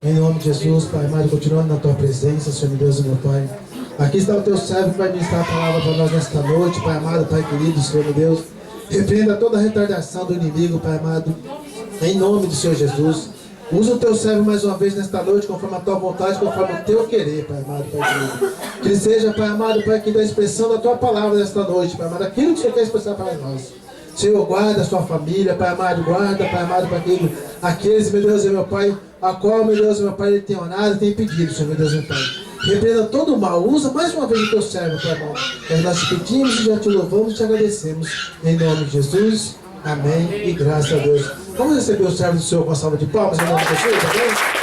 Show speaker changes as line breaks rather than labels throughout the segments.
Em nome de Jesus, Pai amado, continuando na tua presença, Senhor meu Deus e meu Pai. Aqui está o teu servo que vai ministrar a palavra para nós nesta noite, Pai amado, Pai querido, Senhor meu Deus. Repreenda toda a retardação do inimigo, Pai amado. Em nome do Senhor Jesus. Usa o teu servo mais uma vez nesta noite, conforme a tua vontade, conforme o teu querer, Pai amado, Pai querido. Que ele seja, Pai amado, Pai querido, a expressão da tua palavra nesta noite, Pai amado. Aquilo que o Senhor quer expressar para nós. Senhor, guarda a sua família, Pai amado, guarda, Pai amado, Pai querido. Aqueles, meu Deus e meu Pai, a qual, meu Deus e meu Pai, ele tem orado e tem pedido, Senhor, meu Deus e meu Pai. Repreenda todo o mal. Usa mais uma vez o teu servo, Pai amado. Nós te pedimos e já te louvamos e te agradecemos. Em nome de Jesus. Amém. E graças a Deus. Vamos receber o servo do Senhor com a salva de palmas em nome de Jesus, amém?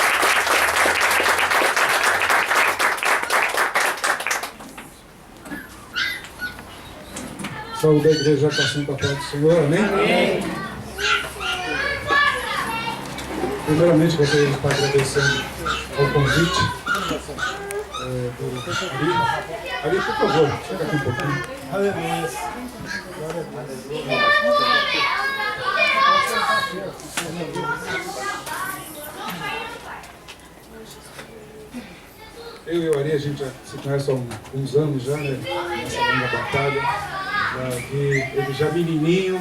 Saúde da igreja com a santa paz do Senhor, amém? Amém. Primeiramente, gostaria de estar agradecendo ao convite do Ali, por favor, chega aqui um pouquinho. Aleluia. Eu e o Ari, a gente já se conhece há uns anos já, né? Nessa longa batalha. Ele já menininho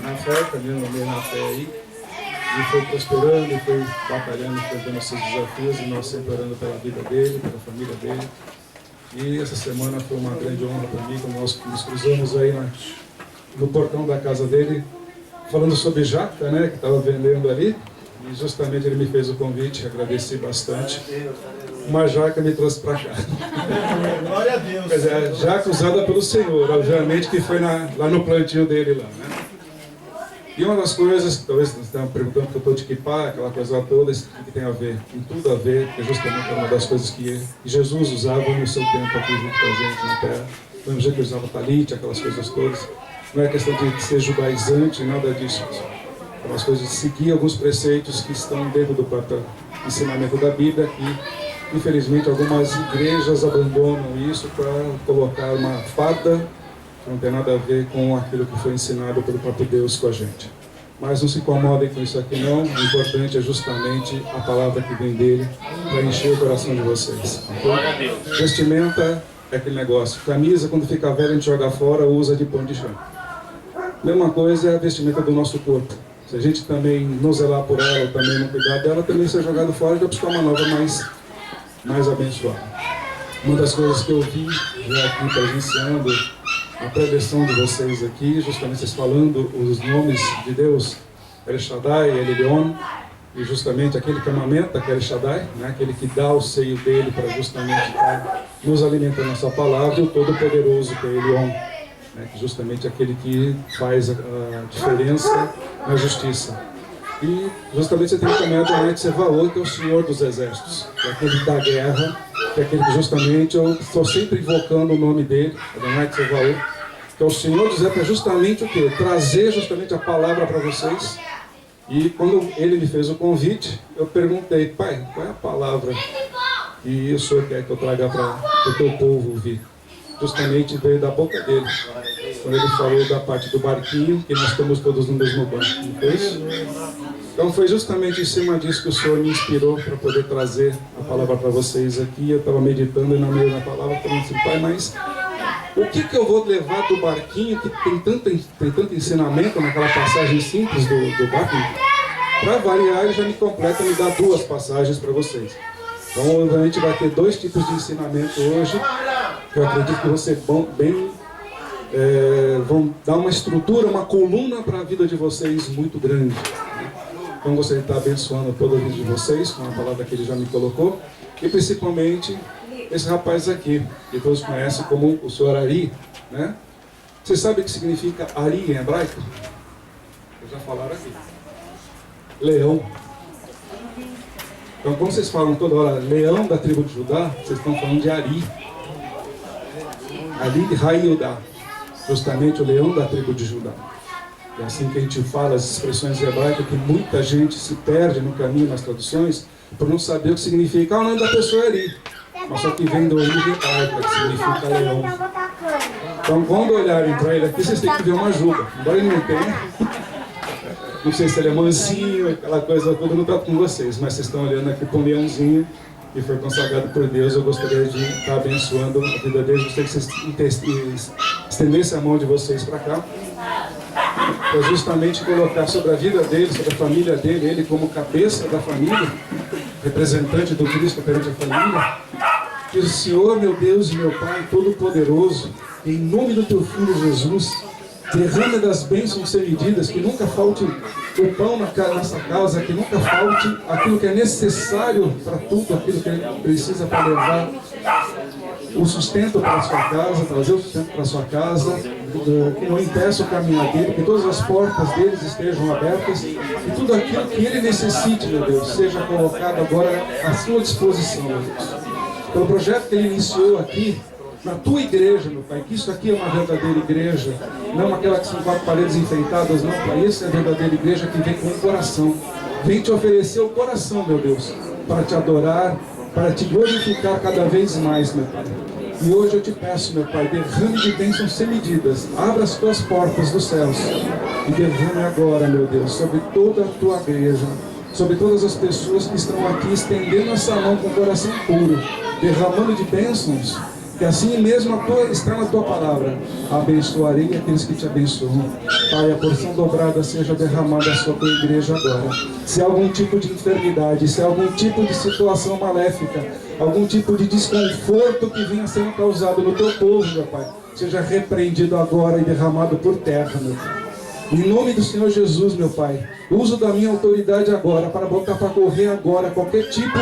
na fé, caminhando meio na fé aí. E foi prosperando, e foi batalhando, enfrentando esses desafios, e nós sempre orando pela vida dele, pela família dele. E essa semana foi uma grande honra para mim, quando nós nos cruzamos aí no portão da casa dele, falando sobre jaca, né, que estava vendendo ali. E justamente ele me fez o convite, agradeci bastante. Uma jaca me trouxe para cá.
Glória a Deus.
Quer dizer, jaca usada pelo Senhor, obviamente, que foi lá no plantio dele lá, né? E uma das coisas, talvez você esteja perguntando que eu estou de equipar, aquela coisa toda, isso que tem a ver, tem tudo a ver, que é justamente uma das coisas que Jesus usava no seu tempo aqui junto com a gente na terra. Do mesmo jeito que ele usava talite, aquelas coisas todas. Não é questão de ser judaizante, nada disso. É umas coisas de seguir alguns preceitos que estão dentro do próprio ensinamento da Bíblia, que infelizmente algumas igrejas abandonam isso para colocar uma farda que não tem nada a ver com aquilo que foi ensinado pelo próprio Deus com a gente. Mas não se incomodem com isso aqui não, o importante é justamente a palavra que vem dele para encher o coração de vocês.
Glória a Deus.
Vestimenta é aquele negócio, camisa quando fica velha a gente joga fora, usa de pão de chão. Mesma coisa é a vestimenta do nosso corpo. Se a gente também não zelar por ela, ou também não cuidar dela, também ser jogado fora e vai buscar uma nova mais abençoada. Uma das coisas que eu vi já aqui presenciando a preleção de vocês aqui, justamente vocês falando os nomes de Deus, El Shaddai, El Elyon, e justamente aquele que amamenta, que é El Shaddai, né? Aquele que dá o seio dele para justamente estar nos alimentando essa palavra, e o Todo-Poderoso, que é Elyon, né? Que justamente é aquele que faz a diferença na justiça. E justamente você tem também Adonai Tsevaot, que é o Senhor dos Exércitos, que é aquele da guerra, que é aquele que justamente eu estou sempre invocando o nome dele, Adonai Tsevaot, que é o Senhor dos Exércitos, é justamente o quê? Trazer justamente a palavra para vocês. E quando ele me fez o convite, eu perguntei, pai, qual é a palavra que o Senhor quer que eu traga para o teu povo ouvir? Justamente veio da boca dele, quando ele falou da parte do barquinho, que nós estamos todos no mesmo barco, não foi isso? Então foi justamente em cima disso que o Senhor me inspirou para poder trazer a palavra para vocês aqui. Eu estava meditando e na meio da palavra falando assim, pai, mas o que eu vou levar do barquinho que tem tanto ensinamento naquela passagem simples do barco? Para variar, ele já me completa, me dá duas passagens para vocês. Então a gente vai ter dois tipos de ensinamento hoje, que eu acredito que vão ser vão dar uma estrutura, uma coluna para a vida de vocês muito grande. Então gostaria de estar abençoando toda a vida de vocês com a palavra que ele já me colocou, e principalmente esse rapaz aqui, que todos conhecem como o senhor Ari, né? Vocês sabem o que significa Ari em hebraico? Já falaram aqui. Leão. Então quando vocês falam toda hora leão da tribo de Judá, vocês estão falando de Ari. Ari de Raiudá, justamente o leão da tribo de Judá. É assim que a gente fala as expressões hebraicas, que muita gente se perde no caminho nas traduções por não saber o que significa. O nome da pessoa é Ari, mas só que vem da origem hebraica, que significa leão. Então quando olharem para ele aqui, vocês têm que ver uma juba. Embora ele não tenha, Não sei se ele é mansinho, aquela coisa toda, não está com vocês, mas vocês estão olhando aqui para um leãozinho que foi consagrado por Deus. Eu gostaria de estar abençoando a vida deles. Gostaria que vocês estendessem a mão de vocês para cá, para justamente colocar sobre a vida dele, sobre a família dele, ele como cabeça da família, representante do Cristo perante a família. Que o Senhor, meu Deus e meu Pai Todo-Poderoso, em nome do teu Filho Jesus, derrame das bênçãos sem medidas, que nunca falte o pão nessa casa, que nunca falte aquilo que é necessário para tudo, aquilo que ele precisa para levar o sustento para a sua casa, trazer o sustento para a sua casa, que não impeça o caminhar dele, que todas as portas deles estejam abertas e tudo aquilo que ele necessite, meu Deus, seja colocado agora à sua disposição, meu Deus. Pelo projeto que ele iniciou aqui, na tua igreja, meu Pai, que isso aqui é uma verdadeira igreja, não aquela que são 4 paredes enfeitadas, não, Pai, isso é a verdadeira igreja que vem com o coração, vem te oferecer o coração, meu Deus, para te adorar, para te glorificar cada vez mais, meu Pai. E hoje eu te peço, meu Pai, derrame de bênçãos sem medidas, abra as tuas portas dos céus e derrame agora, meu Deus, sobre toda a tua igreja, sobre todas as pessoas que estão aqui estendendo essa mão com o coração puro, derramando de bênçãos, que assim mesmo está na tua palavra. Abençoarei aqueles que te abençoam. Pai, a porção dobrada seja derramada sobre a tua igreja agora. Se há algum tipo de enfermidade, se há algum tipo de situação maléfica, algum tipo de desconforto que venha sendo causado no teu povo, meu Pai, seja repreendido agora e derramado por terra, meu Pai. Em nome do Senhor Jesus, meu Pai, uso da minha autoridade agora para botar para correr agora qualquer tipo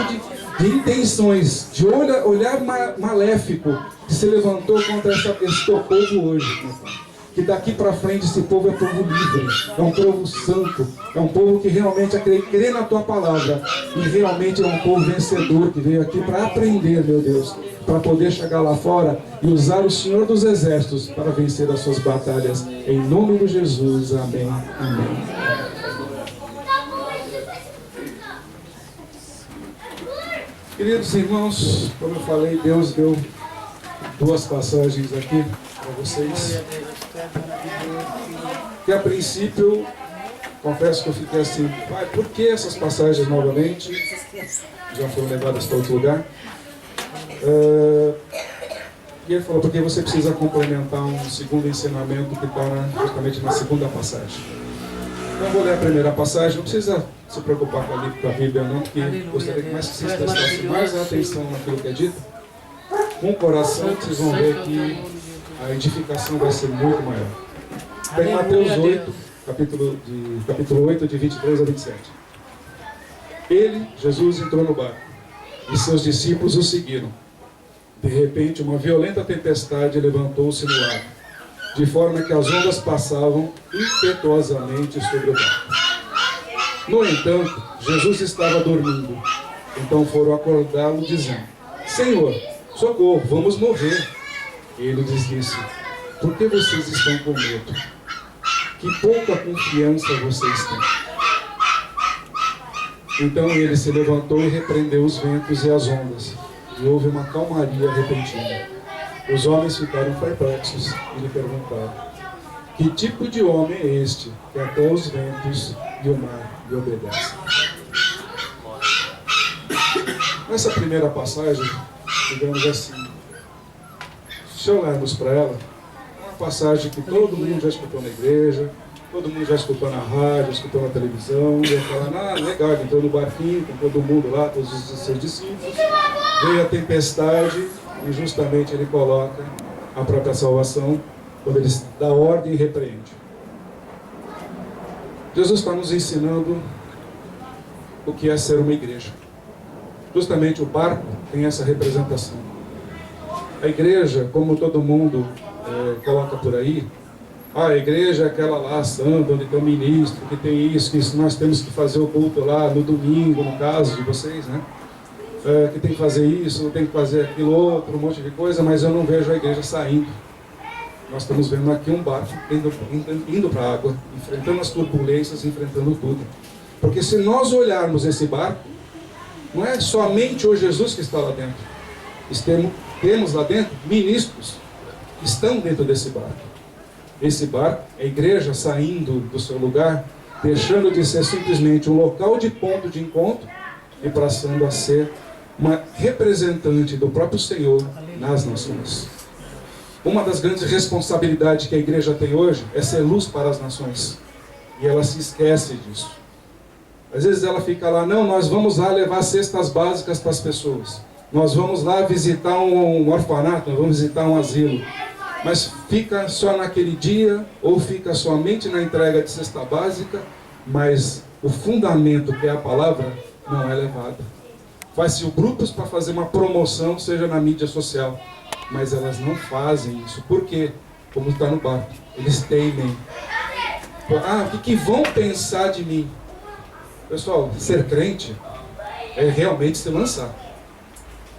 de intenções, de olhar maléfico que se levantou contra esse teu povo hoje, meu Pai. Que daqui para frente esse povo é povo livre, é um povo santo, é um povo que realmente crê na tua palavra e realmente é um povo vencedor que veio aqui para aprender, meu Deus, para poder chegar lá fora e usar o Senhor dos Exércitos para vencer as suas batalhas. Em nome de Jesus, amém. Amém. Queridos irmãos, como eu falei, Deus deu 2 passagens aqui para vocês. Que a princípio, confesso que eu fiquei assim, pai, por que essas passagens novamente? Já foram levadas para outro lugar. E ele falou, porque você precisa complementar um segundo ensinamento que está justamente na segunda passagem. Então eu vou ler a primeira passagem, não precisa se preocupar com a Bíblia não, porque gostaria que mais que vocês prestassem mais atenção naquilo que é dito. Com o coração, vocês vão ver que a edificação vai ser muito maior. Está em Mateus 8, capítulo 8, de 23 a 27. Ele, Jesus, entrou no barco e seus discípulos o seguiram. De repente, uma violenta tempestade levantou-se no ar, de forma que as ondas passavam impetuosamente sobre o barco. No entanto, Jesus estava dormindo. Então foram acordá-lo, dizendo: Senhor, socorro, vamos morrer. Ele lhes disse: por que vocês estão com medo? Que pouca confiança vocês têm. Então ele se levantou e repreendeu os ventos e as ondas, e houve uma calmaria repentina. Os homens ficaram perplexos e lhe perguntaram: que tipo de homem é este, que até os ventos e o mar lhe obedecem? Nessa primeira passagem, digamos assim, se olharmos para ela, uma passagem que todo mundo já escutou na igreja, todo mundo já escutou na rádio, escutou na televisão, e falando: legal, ele entrou no barquinho com todo mundo lá, todos os seus discípulos, veio a tempestade e justamente ele coloca a própria salvação quando ele dá ordem e repreende. Jesus está nos ensinando o que é ser uma igreja. Justamente o barco tem essa representação. A igreja, como todo mundo coloca por aí, a igreja é aquela lá santa, onde tem o ministro, que tem isso, que nós temos que fazer o culto lá no domingo, no caso de vocês, né? Que tem que fazer isso, não tem que fazer aquilo outro, um monte de coisa, mas eu não vejo a igreja saindo. Nós estamos vendo aqui um barco indo para a água, enfrentando as turbulências, enfrentando tudo. Porque se nós olharmos esse barco, não é somente o Jesus que está lá dentro. Temos lá dentro ministros que estão dentro desse barco. Esse barco, a igreja saindo do seu lugar, deixando de ser simplesmente um local de ponto de encontro e passando a ser uma representante do próprio Senhor nas nações. Uma das grandes responsabilidades que a igreja tem hoje é ser luz para as nações. E ela se esquece disso. Às vezes ela fica lá, não, nós vamos lá levar cestas básicas para as pessoas. Nós vamos lá visitar um orfanato, nós vamos visitar um asilo. Mas fica só naquele dia, ou fica somente na entrega de cesta básica, mas o fundamento, que é a palavra, não é levado. Faz-se grupos para fazer uma promoção, seja na mídia social, mas elas não fazem isso. Por quê? Como está no barco, eles temem. O que vão pensar de mim? Pessoal, ser crente é realmente se lançar.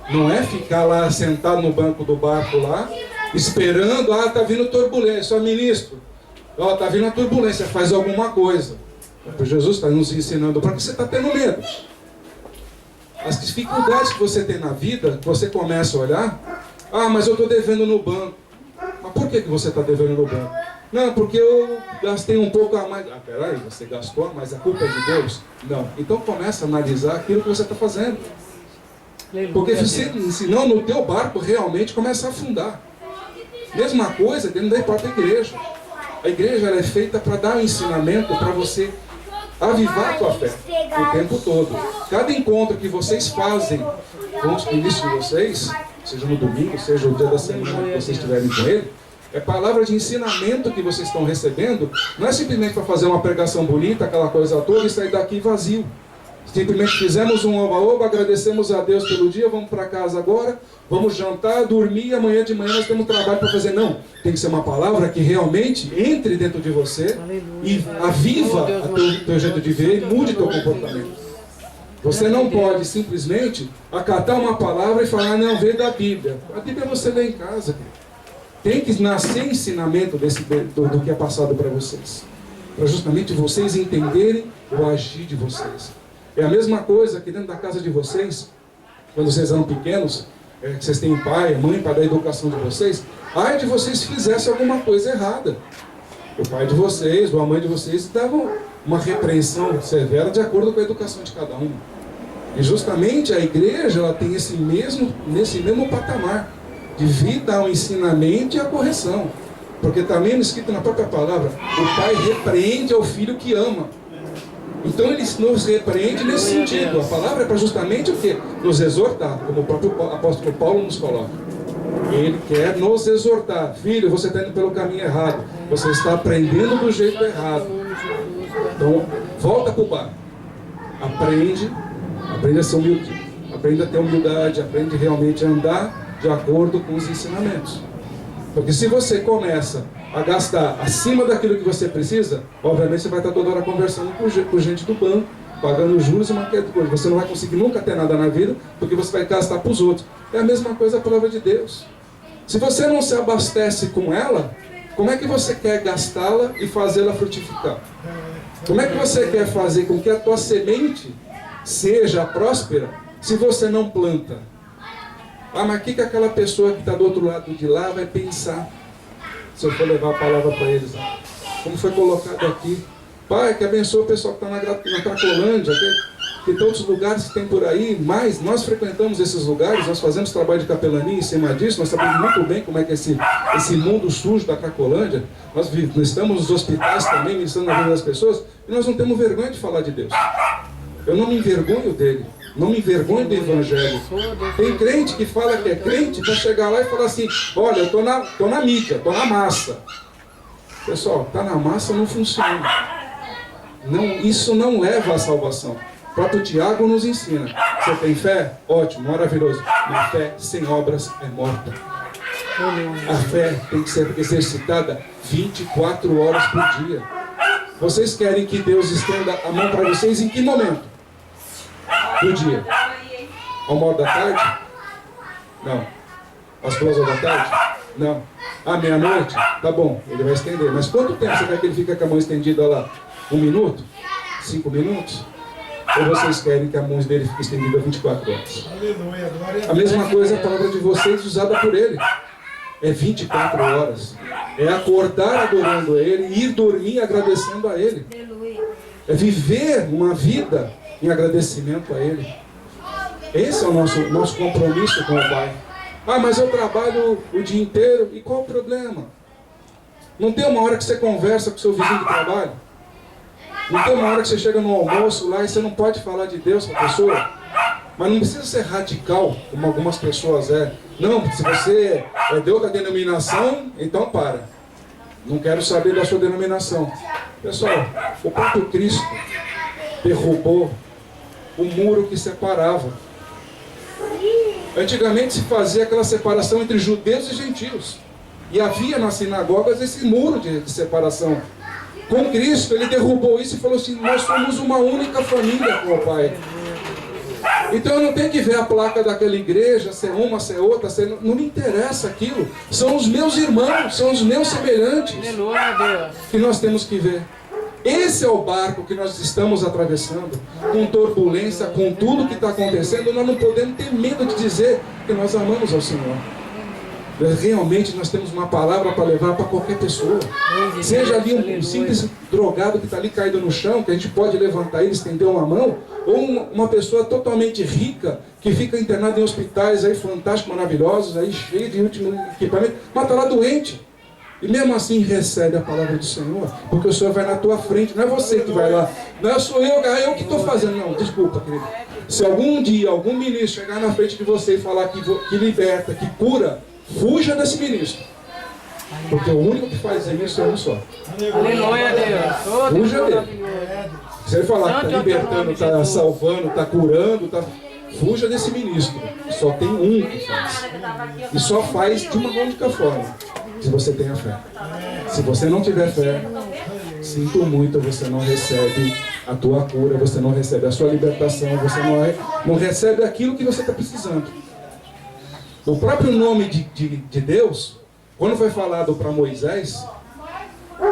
Não é ficar lá sentado no banco do barco lá, esperando, está vindo turbulência, ó ministro, está vindo a turbulência, faz alguma coisa. Jesus está nos ensinando, para que você está tendo medo? As dificuldades que você tem na vida, que você começa a olhar, mas eu estou devendo no banco. Mas por que você está devendo no banco? Não, porque eu gastei um pouco a mais. Peraí, você gastou, mas a culpa é de Deus? Não. Então começa a analisar aquilo que você está fazendo. Porque senão no teu barco realmente começa a afundar. Mesma coisa dentro da própria igreja. A igreja ela é feita para dar um ensinamento para você avivar a tua fé o tempo todo. Cada encontro que vocês fazem com os ministros de vocês, seja no domingo, seja o dia da semana que vocês estiverem com ele, é palavra de ensinamento que vocês estão recebendo. Não é simplesmente para fazer uma pregação bonita, aquela coisa toda, e sair daqui vazio. Simplesmente fizemos um oba-oba, agradecemos a Deus pelo dia, vamos para casa agora, vamos jantar, dormir, e amanhã de manhã nós temos trabalho para fazer. Não, tem que ser uma palavra que realmente entre dentro de você e aviva o teu jeito de ver e mude o teu comportamento. Você não pode simplesmente acatar uma palavra e falar, não, veio da Bíblia. A Bíblia você lê em casa. Tem que nascer ensinamento do que é passado para vocês. Para justamente vocês entenderem o agir de vocês. É a mesma coisa que dentro da casa de vocês, quando vocês eram pequenos, que vocês têm pai, mãe para dar a educação de vocês, ai de vocês fizessem alguma coisa errada. O pai de vocês, ou a mãe de vocês, davam uma repreensão severa de acordo com a educação de cada um. E justamente a igreja ela tem nesse mesmo patamar de vir dar o ensinamento e a correção. Porque também escrito na própria palavra, o pai repreende ao filho que ama. Então ele nos repreende nesse sentido. A palavra é para justamente o quê? Nos exortar, como o próprio apóstolo Paulo nos coloca. Ele quer nos exortar. Filho, você está indo pelo caminho errado. Você está aprendendo do jeito errado. Então, volta para o bar. Aprende a ser humilde. Aprende a ter humildade. Aprende realmente a andar de acordo com os ensinamentos. Porque se você começa a gastar acima daquilo que você precisa, obviamente você vai estar toda hora conversando com gente do banco, pagando juros e uma queda de coisa. Você não vai conseguir nunca ter nada na vida, porque você vai gastar para os outros. É a mesma coisa a palavra de Deus. Se você não se abastece com ela, como é que você quer gastá-la e fazê-la frutificar? Como é que você quer fazer com que a tua semente seja próspera se você não planta? Mas o que aquela pessoa que está do outro lado de lá vai pensar se eu for levar a palavra para eles? Como foi colocado aqui. Pai, que abençoe o pessoal que está na Cracolândia, que todos os lugares que tem por aí, mas nós frequentamos esses lugares, nós fazemos trabalho de capelania em cima disso, nós sabemos muito bem como é que é esse mundo sujo da Cracolândia. Nós estamos nos hospitais também, ministrando na vida das pessoas, e nós não temos vergonha de falar de Deus. Eu não me envergonho dele. Não me envergonho do Evangelho. Tem crente que fala que é crente para chegar lá e falar assim, olha, eu estou na mídia, estou na massa. Pessoal, estar na massa não funciona. Não, isso não leva à salvação. O próprio Tiago nos ensina. Você tem fé? Ótimo, maravilhoso. Mas fé sem obras é morta. A fé tem que ser exercitada 24 horas por dia. Vocês querem que Deus estenda a mão para vocês em que momento? Do dia? Ao modo da tarde? Não. Às 2 horas da tarde? Não. À meia-noite? Tá bom, ele vai estender. Mas quanto tempo você quer que ele fique com a mão estendida lá? 1 minuto? 5 minutos? Ou vocês querem que a mão dele fique estendida 24 horas?
Aleluia, glória a Deus.
A mesma coisa é a palavra de vocês usada por ele. É 24 horas. É acordar adorando a ele e ir dormir agradecendo a ele. É viver uma vida em agradecimento a Ele. Esse é o nosso compromisso com o Pai. Ah, mas eu trabalho o dia inteiro. E qual o problema? Não tem uma hora que você conversa com o seu vizinho de trabalho? Não tem uma hora que você chega no almoço lá e você não pode falar de Deus com a pessoa? Mas não precisa ser radical, como algumas pessoas é. Não, se você é de outra denominação, então para. Não quero saber da sua denominação. Pessoal, o próprio Cristo derrubou o muro que separava. Antigamente se fazia aquela separação entre judeus e gentios. E havia nas sinagogas esse muro de separação. Com Cristo, Ele derrubou isso e falou assim: nós somos uma única família com o Pai. Então eu não tenho que ver a placa daquela igreja, ser uma, ser outra, não me interessa aquilo. São os meus irmãos, são os meus semelhantes que nós temos que ver. Esse é o barco que nós estamos atravessando, com turbulência, com tudo que está acontecendo. Nós não podemos ter medo de dizer que nós amamos ao Senhor. Realmente nós temos uma palavra para levar para qualquer pessoa. Seja ali um simples drogado que está ali caído no chão, que a gente pode levantar ele, estender uma mão, ou uma pessoa totalmente rica, que fica internada em hospitais aí fantásticos, maravilhosos, aí cheio de último equipamento, mas está lá doente. E mesmo assim recebe a palavra do Senhor, porque o Senhor vai na tua frente, não é você que vai lá, não sou eu que estou fazendo, não, desculpa, querido. Se algum dia algum ministro chegar na frente de você e falar que liberta, que cura, fuja desse ministro, porque o único que faz isso é um só.
Aleluia, Deus.
Fuja dele. Se ele falar que está libertando, está salvando, está curando, fuja desse ministro. Só tem um que faz. E só faz de uma única forma: se você tem a fé. Se você não tiver fé, sinto muito, você não recebe a tua cura, você não recebe a sua libertação, você não recebe aquilo que você está precisando. O próprio nome de Deus, quando foi falado para Moisés,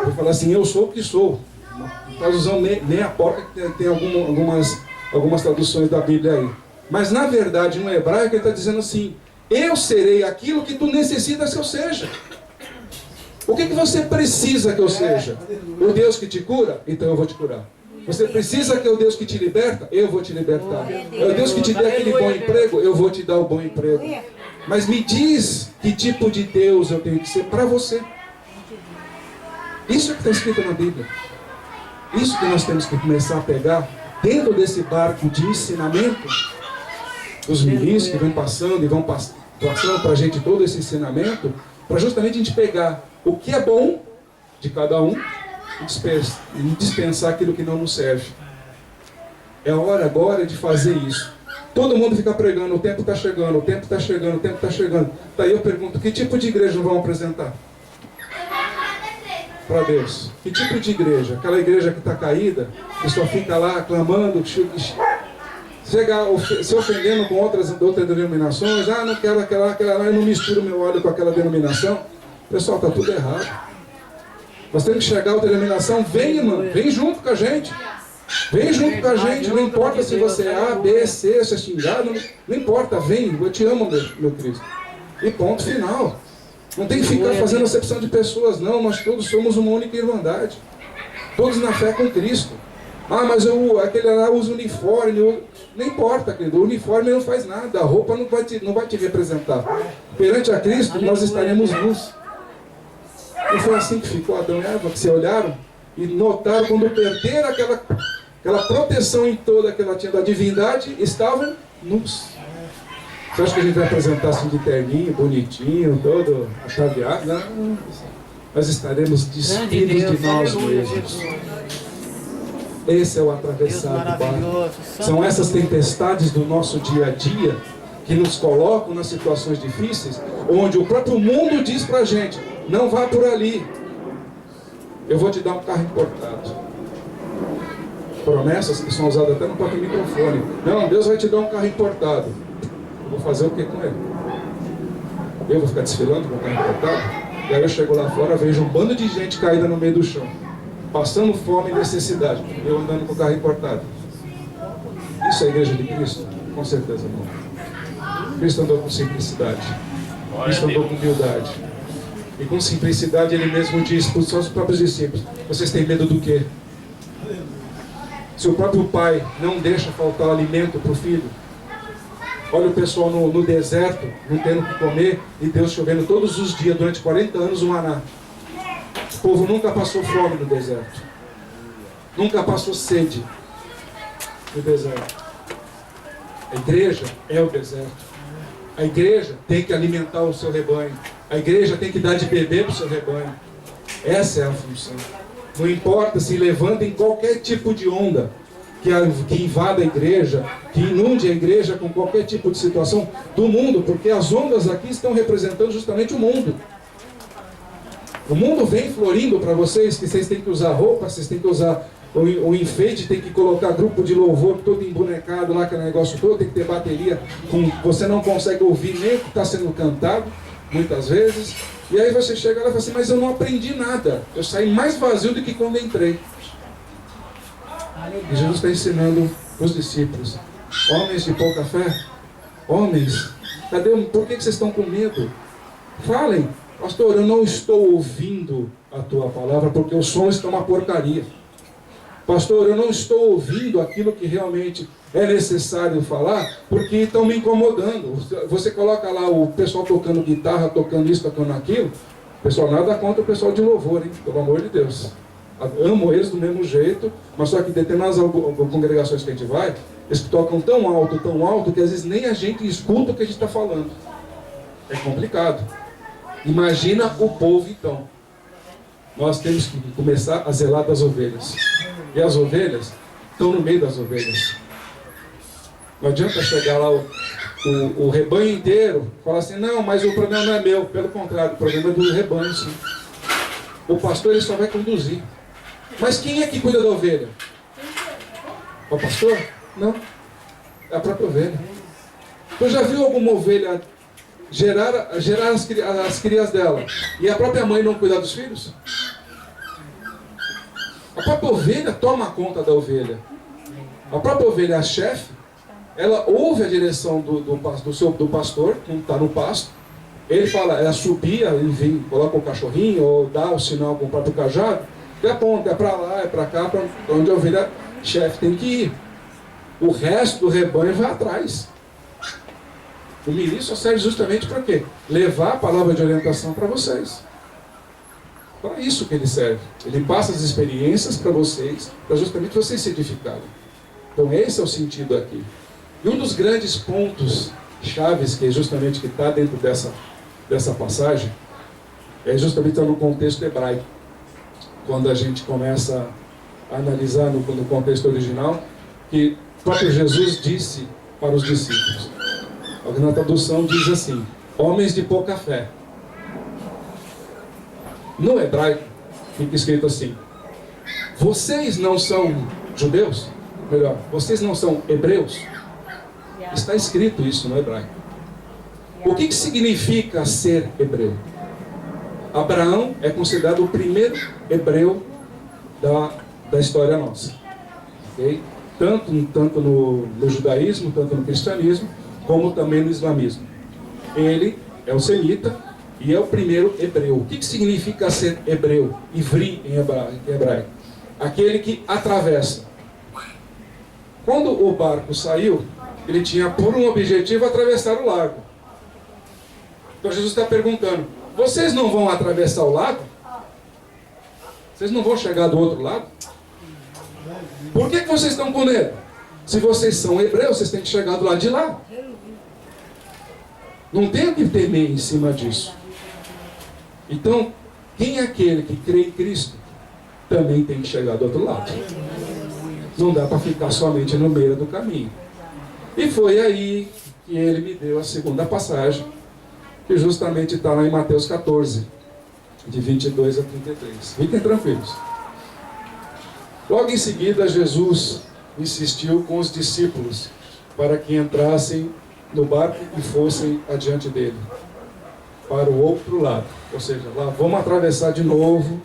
foi falar assim: eu sou o que sou. Não está usando nem a porca, que tem algumas traduções da Bíblia aí. Mas na verdade, no hebraico, ele está dizendo assim: eu serei aquilo que tu necessitas que eu seja. O que você precisa que eu seja? O Deus que te cura? Então eu vou te curar. Você precisa que é o Deus que te liberta? Eu vou te libertar. É o Deus que te dê aquele bom emprego? Eu vou te dar o bom emprego. Mas me diz que tipo de Deus eu tenho que ser para você. Isso é que está escrito na Bíblia. Isso que nós temos que começar a pegar dentro desse barco de ensinamento. Os ministros que vão passando e vão passando para a gente todo esse ensinamento, para justamente a gente pegar o que é bom de cada um e dispensar aquilo que não nos serve. É a hora agora de fazer isso. Todo mundo fica pregando: o tempo está chegando, o tempo está chegando, o tempo está chegando. Daí eu pergunto: que tipo de igreja vão apresentar para Deus? Que tipo de igreja? Aquela igreja que está caída, que só fica lá clamando, se ofendendo com outras denominações. Ah, não quero aquela lá, eu não misturo meu óleo com aquela denominação. Pessoal, está tudo errado. Nós temos que chegar à outra denominação. Vem, irmão, vem junto com a gente. Vem junto com a gente. Não importa se você é A, B, C, se é xingado, não importa, vem, eu te amo, meu Cristo. E ponto final. Não tem que ficar fazendo acepção de pessoas, não. Nós todos somos uma única irmandade. Todos na fé com Cristo. Ah, mas aquele lá usa uniforme. Não importa, querido. O uniforme não faz nada. A roupa não vai te representar. Perante a Cristo, nós estaremos nus. Não foi assim que ficou Adão e Eva, que se olharam e notaram, quando perderam aquela proteção em toda que ela tinha da divindade, estavam nus. Você acha que a gente vai apresentar assim de terninho, bonitinho, todo ataviado? Não. Nós estaremos despidos de nós mesmos. Esse é o atravessar do barco. São essas tempestades do nosso dia a dia que nos colocam nas situações difíceis, onde o próprio mundo diz pra gente: não vá por ali, eu vou te dar um carro importado. Promessas que são usadas até no próprio microfone. Não, Deus vai te dar um carro importado. Eu vou fazer o que com ele? Eu vou ficar desfilando com o carro importado? E aí eu chego lá fora, vejo um bando de gente caída no meio do chão, passando fome e necessidade, eu andando com o carro importado. Isso é a igreja de Cristo? Com certeza não. Cristo andou com simplicidade. Cristo andou com humildade. E com simplicidade ele mesmo disse para os seus próprios discípulos: vocês têm medo do quê? Se o próprio pai não deixa faltar alimento para o filho. Olha o pessoal no deserto, não tendo o que comer, e Deus chovendo todos os dias, durante 40 anos, o maná. O povo nunca passou fome no deserto. Nunca passou sede no deserto. A igreja é o deserto. A igreja tem que alimentar o seu rebanho. A igreja tem que dar de beber para o seu rebanho. Essa é a função. Não importa se levantem qualquer tipo de onda que invada a igreja, que inunde a igreja com qualquer tipo de situação do mundo, porque as ondas aqui estão representando justamente o mundo. O mundo vem florindo para vocês, que vocês têm que usar roupa, vocês têm que usar o enfeite, tem que colocar grupo de louvor todo embonecado lá, aquele negócio todo, tem que ter bateria, você não consegue ouvir nem o que está sendo cantado, muitas vezes. E aí você chega lá e fala assim, mas eu não aprendi nada, eu saí mais vazio do que quando entrei. E Jesus está ensinando os discípulos, homens de pouca fé, homens, por que vocês estão com medo? Falem, pastor, eu não estou ouvindo a tua palavra porque o som está uma porcaria. Pastor, eu não estou ouvindo aquilo que realmente é necessário falar porque estão me incomodando. Você coloca lá o pessoal tocando guitarra, tocando isso, tocando aquilo. Pessoal, nada contra o pessoal de louvor, hein? Pelo amor de Deus. Amo eles do mesmo jeito, mas só que determinadas congregações que a gente vai, eles tocam tão alto, que às vezes nem a gente escuta o que a gente está falando. É complicado. Imagina o povo então. Nós temos que começar a zelar das ovelhas. E as ovelhas estão no meio das ovelhas. Não adianta chegar lá o rebanho inteiro e falar assim, não, mas o problema não é meu. Pelo contrário, o problema é do rebanho, sim. O pastor ele só vai conduzir. Mas quem é que cuida da ovelha? O pastor? Não. É a própria ovelha. Tu já viu alguma ovelha gerar as crias dela e a própria mãe não cuidar dos filhos? A própria ovelha toma conta da ovelha. A própria ovelha é a chefe. Ela ouve a direção do pastor, que está no pasto. Ele fala, ela subia, ele vem, coloca o cachorrinho, ou dá o sinal com o próprio cajado, e aponta, é para lá, é para cá, para onde a ovelha chefe tem que ir. O resto do rebanho vai atrás. O ministro serve justamente para quê? Levar a palavra de orientação para vocês. Para isso que ele serve. Ele passa as experiências para vocês, para justamente vocês se edificarem. Então esse é o sentido aqui. E um dos grandes pontos chaves, que é justamente que está dentro dessa passagem, é justamente no contexto hebraico. Quando a gente começa a analisar no contexto original, que o próprio Jesus disse para os discípulos. Na tradução diz assim, homens de pouca fé. No hebraico fica escrito assim, vocês não são judeus? Melhor, vocês não são hebreus? Está escrito isso no hebraico. O que significa ser hebreu? Abraão é considerado o primeiro hebreu da história nossa. Okay? Tanto no judaísmo, tanto no cristianismo, como também no islamismo. Ele é o semita e é o primeiro hebreu. O que significa ser hebreu? Ivri em hebraico. Aquele que atravessa. Quando o barco saiu, ele tinha por um objetivo atravessar o lago. Então Jesus está perguntando, vocês não vão atravessar o lago? Vocês não vão chegar do outro lado? Por que vocês estão com medo? Se vocês são hebreus, vocês têm que chegar do lado de lá. Não tem o que temer em cima disso. Então, quem é aquele que crê em Cristo, também tem que chegar do outro lado. Não dá para ficar somente no meio do caminho. E foi aí que ele me deu a segunda passagem, que justamente está lá em Mateus 14, de 22 a 33. Fiquem tranquilos. Logo em seguida, Jesus insistiu com os discípulos para que entrassem no barco e fossem adiante dele, para o outro lado. Ou seja, lá vamos atravessar de novo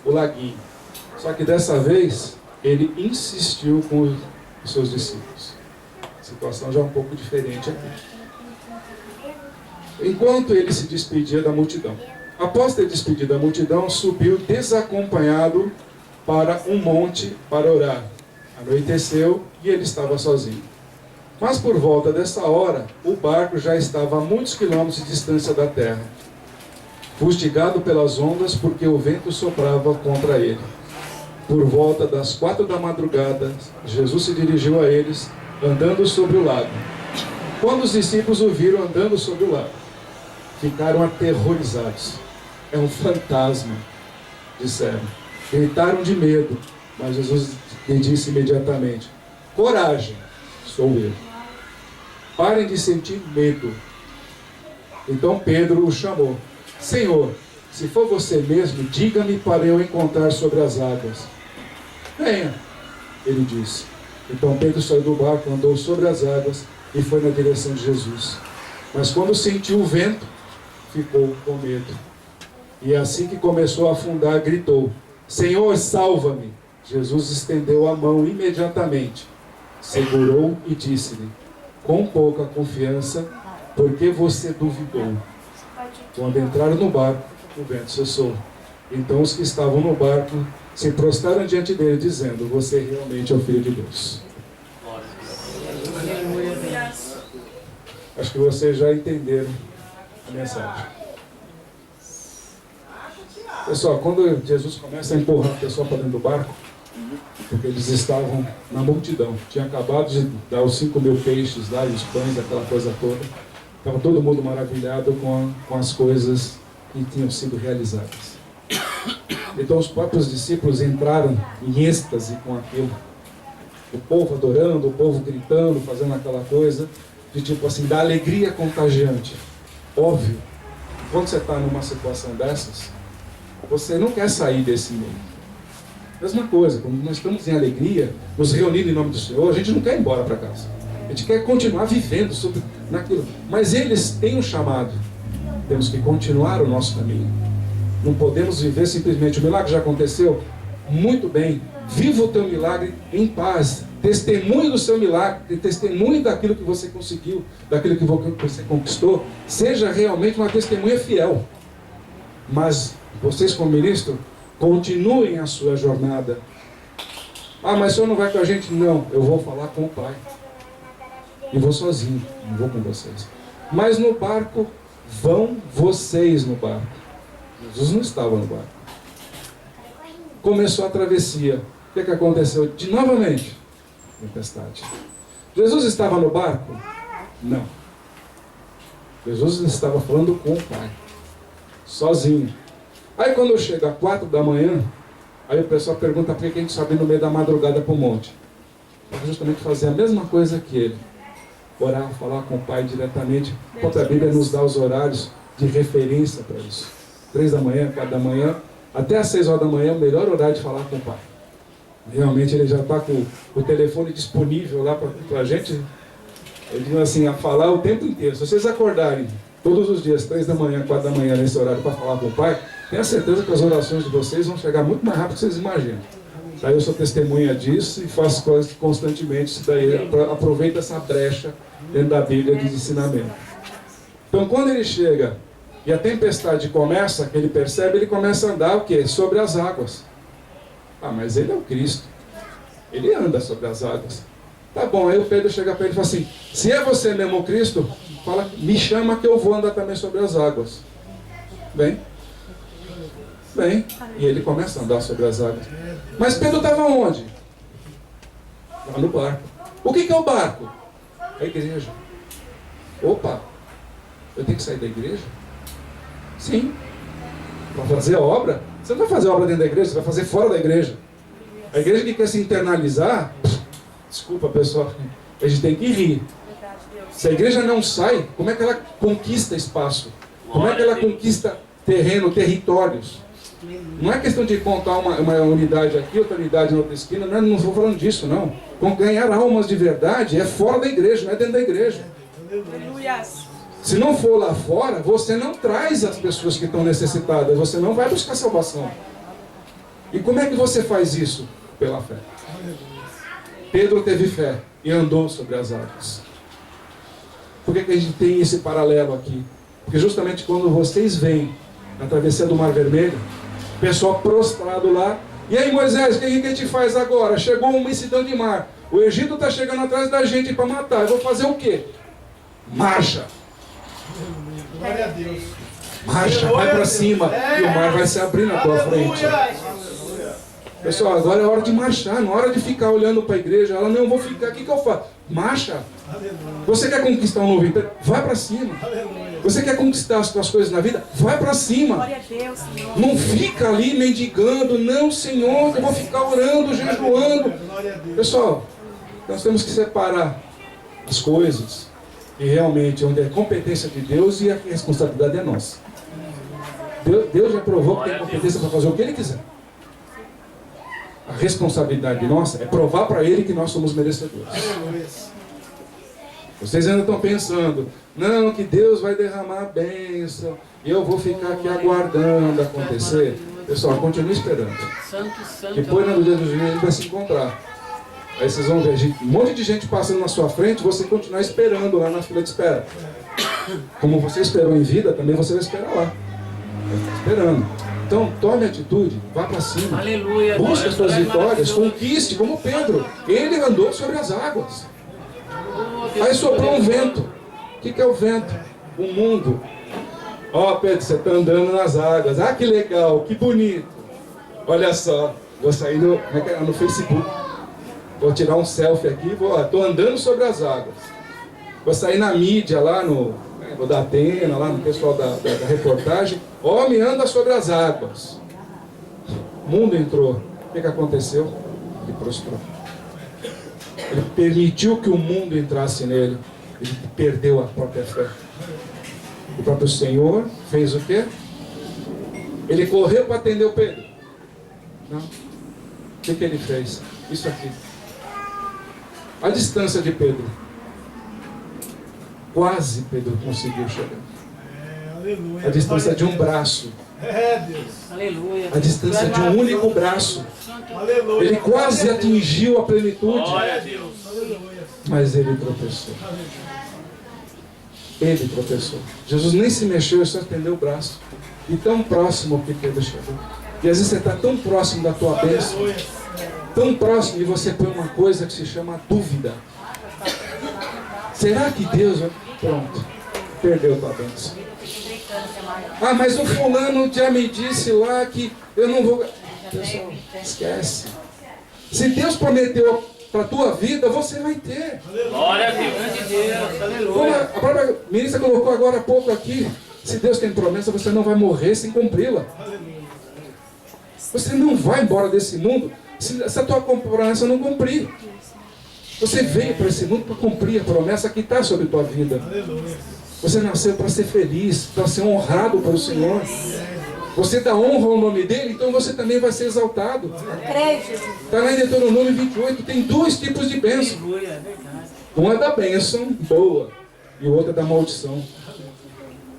o laguinho. Só que dessa vez, ele insistiu com os seus discípulos. A situação já é um pouco diferente aqui. Enquanto ele se despedia da multidão. Após ter despedido a multidão, subiu desacompanhado para um monte para orar. Anoiteceu e ele estava sozinho. Mas por volta dessa hora, o barco já estava a muitos quilômetros de distância da terra, fustigado pelas ondas, porque o vento soprava contra ele. Por volta das 4 da madrugada, Jesus se dirigiu a eles, andando sobre o lago. Quando os discípulos o viram andando sobre o lago, ficaram aterrorizados. É um fantasma, disseram. Gritaram de medo, mas Jesus lhe disse imediatamente: coragem, sou eu. Parem de sentir medo. Então Pedro o chamou: Senhor, se for você mesmo, diga-me para eu encontrar sobre as águas. Venha, ele disse. Então Pedro saiu do barco, andou sobre as águas e foi na direção de Jesus. Mas quando sentiu o vento, ficou com medo. E assim que começou a afundar, gritou: Senhor, salva-me! Jesus estendeu a mão imediatamente, segurou e disse-lhe: com pouca confiança, por que você duvidou? Quando entraram no barco, o vento cessou. Então os que estavam no barco se prostraram diante dele, dizendo: você realmente é o Filho de Deus. Acho que vocês já entenderam a mensagem. Pessoal, quando Jesus começa a empurrar a pessoa para dentro do barco, porque eles estavam na multidão, tinha acabado de dar os 5.000 peixes lá, e os pães, aquela coisa toda, estava todo mundo maravilhado com as coisas que tinham sido realizadas. Então os próprios discípulos entraram em êxtase com aquilo, o povo adorando, o povo gritando, fazendo aquela coisa de tipo assim, da alegria contagiante. Óbvio, quando você está numa situação dessas, você não quer sair desse meio. Mesma coisa, quando nós estamos em alegria, nos reunindo em nome do Senhor, a gente não quer ir embora para casa. A gente quer continuar vivendo naquilo. Mas eles têm um chamado. Temos que continuar o nosso caminho. Não podemos viver simplesmente. O milagre já aconteceu? Muito bem. Viva o teu milagre em paz. Testemunhe do seu milagre. Testemunhe daquilo que você conseguiu, daquilo que você conquistou. Seja realmente uma testemunha fiel. Mas vocês, como ministro, continuem a sua jornada. Ah, mas o senhor não vai com a gente? Não, eu vou falar com o Pai. E vou sozinho, não vou com vocês. Mas no barco, vão vocês no barco. Jesus não estava no barco. Começou a travessia. O que aconteceu? Novamente, tempestade. Jesus estava no barco? Não. Jesus estava falando com o Pai. Sozinho. Aí quando chega às 4 da manhã, aí o pessoal pergunta por que a gente sobe no meio da madrugada para o monte. Para justamente fazer a mesma coisa que ele. Orar, falar com o Pai diretamente. Porque a Bíblia nos dá os horários de referência para isso. 3 da manhã, 4 da manhã, até às 6 horas da manhã é o melhor horário de falar com o Pai. Realmente ele já está com o telefone disponível lá para a gente. Ele diz assim, a falar o tempo inteiro. Se vocês acordarem todos os dias, 3 da manhã, 4 da manhã, nesse horário para falar com o Pai, tenha certeza que as orações de vocês vão chegar muito mais rápido do que vocês imaginam. Daí eu sou testemunha disso e faço coisas constantemente. Isso daí aproveita essa brecha dentro da Bíblia de ensinamento. Então quando ele chega e a tempestade começa, que ele percebe, ele começa a andar o quê? Sobre as águas. Ah, mas ele é o Cristo. Ele anda sobre as águas. Tá bom, aí o Pedro chega para ele e fala assim, se é você mesmo o Cristo, fala, me chama que eu vou andar também sobre as águas. Vem. E ele começa a andar sobre as águas. Mas Pedro estava onde? Lá no barco. O que é o barco? A igreja. Opa, eu tenho que sair da igreja? Sim. Para fazer a obra? Você não vai fazer a obra dentro da igreja, você vai fazer fora da igreja. A igreja que quer se internalizar, desculpa pessoal, a gente tem que rir. Se a igreja não sai, como é que ela conquista espaço? Como é que ela conquista terreno, territórios? Não é questão de contar uma unidade aqui, outra unidade na outra esquina, não estou falando disso, não. Ganhar almas de verdade é fora da igreja, não é dentro da igreja. Se não for lá fora, você não traz as pessoas que estão necessitadas, você não vai buscar salvação. E como é que você faz isso? Pela fé. Pedro teve fé e andou sobre as águas. Por que a gente tem esse paralelo aqui? Porque justamente quando vocês veem na travessia do Mar Vermelho, o pessoal prostrado lá, E aí, Moisés, o que a gente faz agora? Chegou uma imensidão de mar. O Egito está chegando atrás da gente para matar. Eu vou fazer o quê? Marcha.
Glória a Deus.
Marcha, vai para cima. E o mar vai se abrir na tua frente. Pessoal, agora é hora de marchar. Não é hora de ficar olhando para a igreja. Ela, não, eu vou ficar. O que eu faço? Marcha. Você quer conquistar um novo emprego? Vai para cima. Você quer conquistar as suas coisas na vida? Vai para cima.
Glória a Deus, Senhor.
Não fica ali mendigando. Não, Senhor, eu vou ficar orando, jejuando. Pessoal, nós temos que separar as coisas e realmente onde é competência de Deus e a responsabilidade é nossa. Deus já provou que tem competência para fazer o que Ele quiser. A responsabilidade nossa é provar para Ele que nós somos merecedores. Vocês ainda estão pensando, não, que Deus vai derramar a bênção e eu vou ficar aqui aguardando acontecer. Pessoal, continue esperando.
Santo, santo.
Depois, no dia do juízo, a gente vai se encontrar. Aí vocês vão ver um monte de gente passando na sua frente, você continuar esperando lá na fila de espera. Como você esperou em vida, também você vai esperar lá. Vai ficar esperando. Então, tome atitude, vá para cima.
Aleluia.
Busque as suas
Deus,
vitórias,
maravilhoso.
conquiste, como Pedro. Ele andou sobre as águas. Aí soprou um vento. O que é o vento? O mundo. Ó, Pedro, você está andando nas águas. Ah, que legal, que bonito. Olha só, vou sair no Facebook. Vou tirar um selfie aqui e estou andando sobre as águas. Vou sair na mídia lá vou dar Atena, lá no pessoal da reportagem. Homem anda sobre as águas. O mundo entrou. O que aconteceu? Ele prostrou. Ele permitiu que o mundo entrasse nele. Ele perdeu a própria fé. O próprio Senhor fez o quê? Ele correu para atender o Pedro. Não. O que ele fez? Isso aqui. A distância de Pedro. Quase Pedro conseguiu chegar. A distância de um braço.
Deus.
Aleluia.
A distância de um único braço. Ele quase atingiu a plenitude.
Glória a Deus.
Mas ele tropeçou. Ele tropeçou. Jesus nem se mexeu, ele só estendeu o braço. E tão próximo que Pedro chegou. E às vezes você está tão próximo da tua bênção, tão próximo, e você põe uma coisa que se chama dúvida. Será que Deus vai... Pronto, perdeu tua bênção. Ah, mas o fulano já me disse lá que eu não vou... Pessoal, esquece. Se Deus prometeu para a tua vida, você vai ter.
Glória a Deus. Grande Deus.
Como
Aleluia.
a própria ministra colocou agora há pouco aqui, se Deus tem promessa, você não vai morrer sem cumpri-la. Você não vai embora desse mundo se a tua promessa não cumprir. Você veio para esse mundo para cumprir a promessa que está sobre a tua vida. Você nasceu para ser feliz, para ser honrado pelo Senhor. Você dá honra ao nome dele, então você também vai ser exaltado.
Creio, Jesus.
Está lá em Deuteronômio 28, tem dois tipos de bênção.
Aleluia. É verdade.
Um é da bênção boa e o outro é da maldição.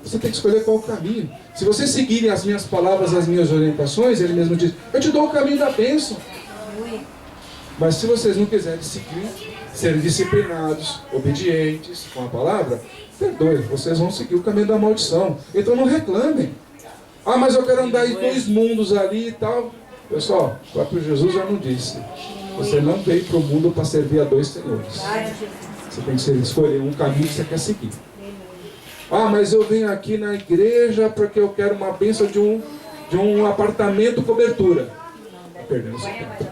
Você tem que escolher qual o caminho. Se vocês seguirem as minhas palavras, as minhas orientações, ele mesmo diz, eu te dou o caminho da bênção. Mas se vocês não quiserem seguir, serem disciplinados, obedientes com a palavra, perdoe, vocês vão seguir o caminho da maldição. Então não reclamem. Ah, mas eu quero andar em dois mundos ali e tal. Pessoal, o próprio Jesus já não disse. Você não veio para o mundo para servir a dois senhores. Você tem que escolher um caminho que você quer seguir. Ah, mas eu venho aqui na igreja porque eu quero uma bênção de um apartamento cobertura. Está perdendo seu tempo.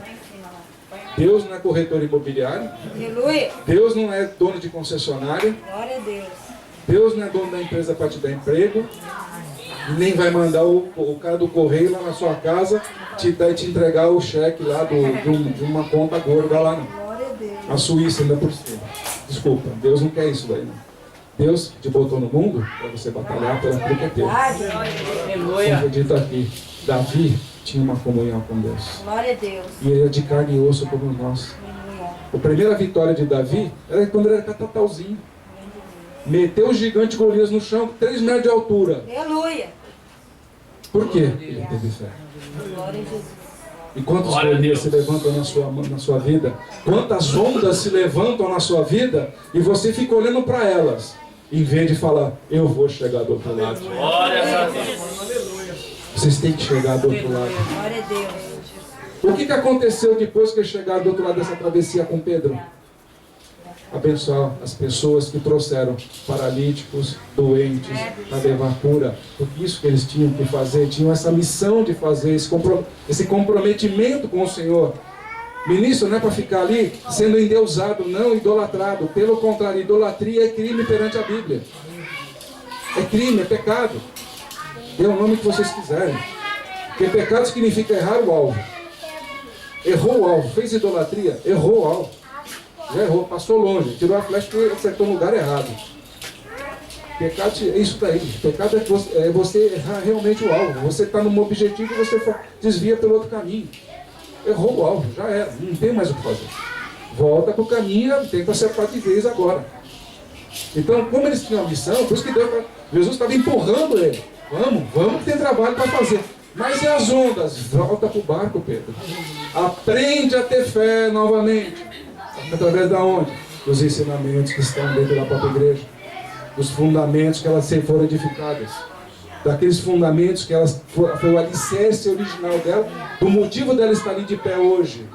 Deus não é corretor imobiliário.
Aleluia.
Deus não é dono de concessionária.
Glória a Deus.
Deus não é dono da empresa para te dar emprego. E nem vai mandar o cara do correio lá na sua casa te entregar o cheque lá de uma conta gorda lá não.
Glória a Deus.
A Suíça ainda por cima. Desculpa, Deus não quer isso daí não. Deus te botou no mundo para você batalhar pelo aquilo que é teu.
Aleluia.
Como dito aqui, Davi tinha uma comunhão com Deus.
Glória a Deus.
E ele é de carne e osso como nós. A primeira vitória de Davi era quando ele era catatauzinho. Meteu o gigante Golias no chão, 3 metros de altura.
Aleluia.
Por quê? Ele teve fé.
Glória a Jesus.
E quantos
Glória a
Golias se
Deus.
levantam na sua vida? Quantas ondas se levantam na sua vida e você fica olhando para elas, em vez de falar, eu vou chegar do outro lado.
Glória a Deus.
Vocês têm que chegar do outro lado.
Glória a Deus.
O que aconteceu depois que eles chegaram do outro lado dessa travessia com Pedro? Abençoar as pessoas que trouxeram paralíticos, doentes, a levar cura. Porque isso que eles tinham que fazer, tinham essa missão de fazer, esse comprometimento com o Senhor. Ministro não é para ficar ali sendo endeusado, não idolatrado. Pelo contrário, idolatria é crime perante a Bíblia. É crime, é pecado. Dê o nome que vocês quiserem. Porque pecado significa errar o alvo. Errou o alvo, fez idolatria, errou o alvo. Já errou, passou longe, tirou a flecha e acertou no lugar errado. Pecado é isso daí. Pecado é você errar realmente o alvo. Você está num objetivo e você desvia pelo outro caminho. Errou o alvo, já era, não tem mais o que fazer. Volta para o caminho e tenta acertar de vez agora. Então, como eles tinham a missão, por isso que Jesus estava empurrando ele. Vamos que tem trabalho para fazer. Mas e as ondas? Volta para o barco, Pedro. Aprende a ter fé novamente. Através da onde? Dos ensinamentos que estão dentro da própria igreja. Dos fundamentos que elas foram edificadas. Daqueles fundamentos que elas foi o alicerce original dela, do motivo dela estar ali de pé hoje.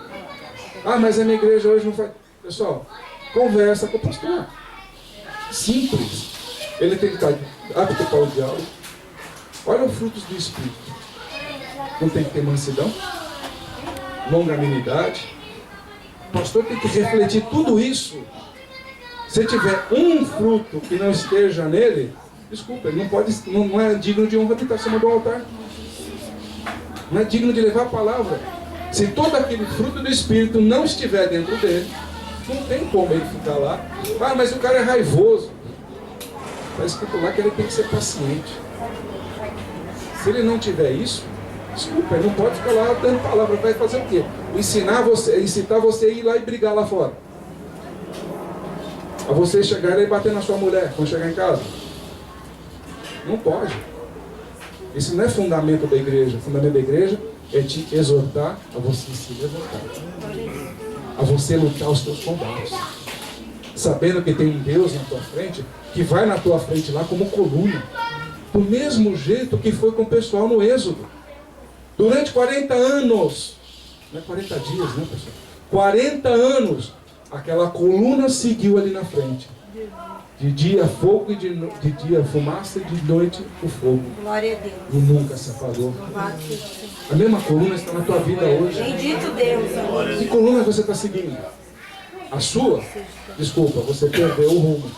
Ah, mas a minha igreja hoje não faz. Pessoal, conversa com o pastor. Simples. Ele tem que estar apto para o diálogo. Olha os frutos do Espírito. Não tem que ter mansidão, longanimidade. O pastor tem que refletir tudo isso. Se tiver um fruto que não esteja nele, desculpa, ele não é digno de honra de estar acima do altar. Não é digno de levar a palavra. Se todo aquele fruto do Espírito não estiver dentro dele, não tem como ele ficar lá. Ah, mas o cara é raivoso. Está escrito lá que ele tem que ser paciente. Se ele não tiver isso, desculpa, ele não pode ficar lá dando palavra. Vai fazer o quê? Incitar você a ir lá e brigar lá fora. A você chegar e bater na sua mulher quando chegar em casa. Não pode. Isso não é fundamento da igreja. O fundamento da igreja é te exortar a você se levantar. A você lutar os teus combates. Sabendo que tem um Deus na tua frente, que vai na tua frente lá como coluna. Do mesmo jeito que foi com o pessoal no Êxodo. Durante 40 anos, não é 40 dias, né, pessoal? 40 anos, aquela coluna seguiu ali na frente. De dia fogo, e de dia fumaça, e de noite o fogo.
Glória a Deus.
E nunca se apagou. A mesma coluna está na tua vida hoje.
Bendito Deus.
Que coluna você está seguindo? A sua? Desculpa, você perdeu o rumo.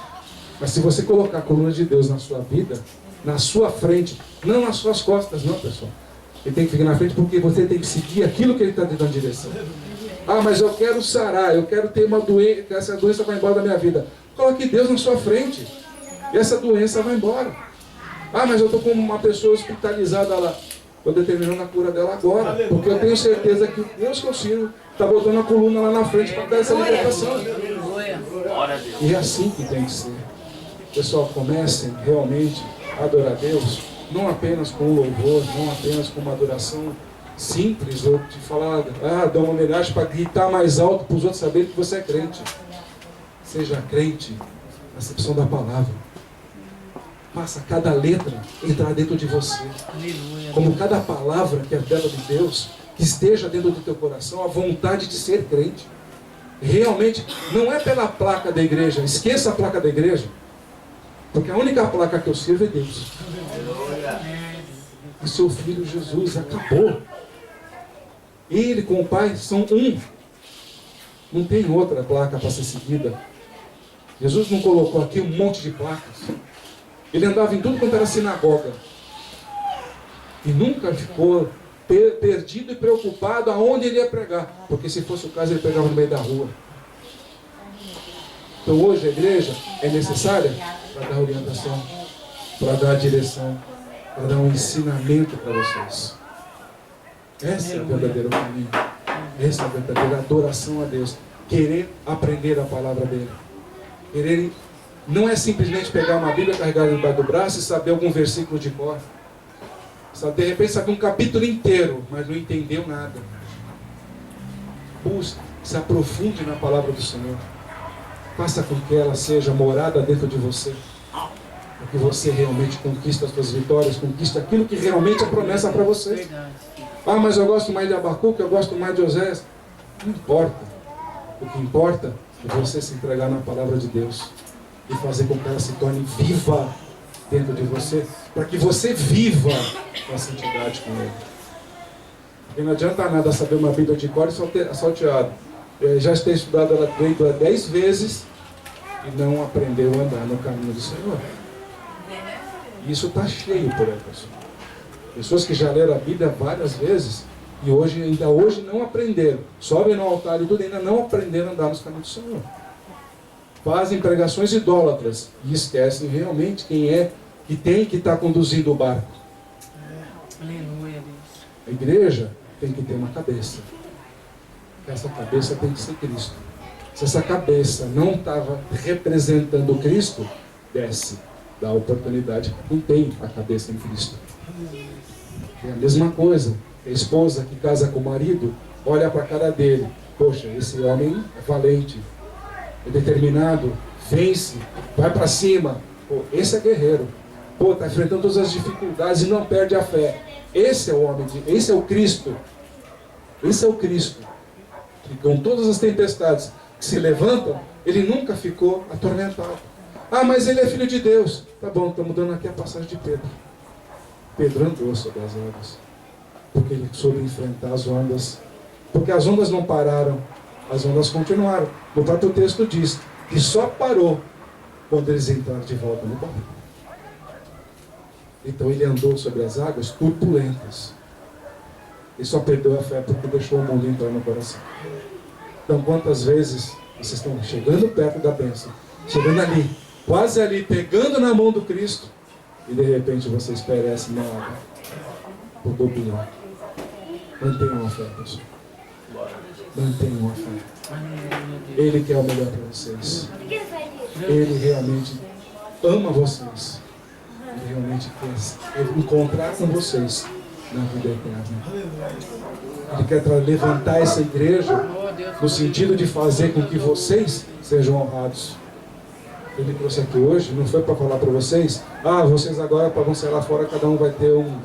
Mas se você colocar a coluna de Deus na sua vida, na sua frente, não nas suas costas, não, pessoal. Ele tem que ficar na frente porque você tem que seguir aquilo que ele está dando direção. Ah, mas eu quero sarar, eu quero ter uma doença, que essa doença vai embora da minha vida. Coloque Deus na sua frente. E essa doença vai embora. Ah, mas eu estou com uma pessoa hospitalizada lá. Estou determinando a cura dela agora. Porque eu tenho certeza que o Deus que eu sirvo está botando a coluna lá na frente para dar essa libertação. E é assim que tem que ser. Pessoal, comecem realmente a adorar a Deus. Não apenas com louvor, não apenas com uma adoração simples, ou de falar, dar uma homenagem para gritar mais alto para os outros saberem que você é crente. Seja crente na acepção da palavra. Faça cada letra entrar dentro de você. Como cada palavra que é dela de Deus, que esteja dentro do teu coração, a vontade de ser crente. Realmente, não é pela placa da igreja, esqueça a placa da igreja, porque a única placa que eu sirvo é Deus. E seu Filho Jesus, acabou. Ele com o Pai são um. Não tem outra placa para ser seguida. Jesus não colocou aqui um monte de placas. Ele andava em tudo quanto era sinagoga. E nunca ficou perdido e preocupado aonde ele ia pregar. Porque se fosse o caso, ele pregava no meio da rua. Então hoje a igreja é necessária para dar orientação, para dar direção, para dar um ensinamento para vocês. Essa é o verdadeiro caminho. Essa é a verdadeira adoração a Deus. Querer aprender a palavra dele. Querer não é simplesmente pegar uma Bíblia carregada debaixo do braço e saber algum versículo de cor. De repente sabe um capítulo inteiro, mas não entendeu nada. Busque, se aprofunde na palavra do Senhor. Faça com que ela seja morada dentro de você. para que você realmente conquiste as suas vitórias, conquiste aquilo que realmente é promessa para você.
Verdade.
Ah, mas eu gosto mais de Abacuque, eu gosto mais de Osés. Não importa. O que importa é você se entregar na palavra de Deus e fazer com que ela se torne viva dentro de você, para que você viva com a santidade com Ele. Porque não adianta nada saber uma Bíblia de cor e salteado. Já ter estudado ela 10 vezes e não aprendeu a andar no caminho do Senhor. E isso está cheio por aí, pessoal. Pessoas que já leram a Bíblia várias vezes e ainda hoje não aprenderam. Sobem no altar e tudo, ainda não aprenderam a andar nos caminhos do Senhor. Fazem pregações idólatras e esquecem realmente quem é que tem que estar conduzindo o barco.
Aleluia, Deus.
A igreja tem que ter uma cabeça. Essa cabeça tem que ser Cristo. Se essa cabeça não estava representando Cristo, desce, dá oportunidade para quem tem a cabeça em Cristo. É a mesma coisa. A esposa que casa com o marido, olha para a cara dele. Poxa, esse homem é valente, é determinado, vence, vai para cima. Pô, esse é guerreiro. Pô, está enfrentando todas as dificuldades e não perde a fé. Esse é o homem, esse é o Cristo. Esse é o Cristo. Que com todas as tempestades que se levantam, ele nunca ficou atormentado. Ah, mas ele é filho de Deus. Tá bom, estamos dando aqui a passagem de Pedro. Pedro andou sobre as águas, porque ele soube enfrentar as ondas. Porque as ondas não pararam, as ondas continuaram. No próprio texto diz que só parou quando eles entraram de volta no barco. Então ele andou sobre as águas turbulentas. E só perdeu a fé porque deixou o mundo entrar no coração. Então quantas vezes vocês estão chegando perto da bênção, chegando ali, quase ali, pegando na mão do Cristo, e de repente vocês perecem na água por bobear. Mantenham a fé, pessoal. Mantenham a fé.
Aleluia, Deus.
Ele quer o melhor para vocês. Ele realmente ama vocês. Ele realmente quer encontrar com vocês na vida eterna. Ele quer levantar essa igreja
Oh, Deus.
no sentido de fazer com que vocês sejam honrados. Ele trouxe aqui hoje, não foi para falar para vocês, vocês agora vão sair lá fora, cada um vai ter um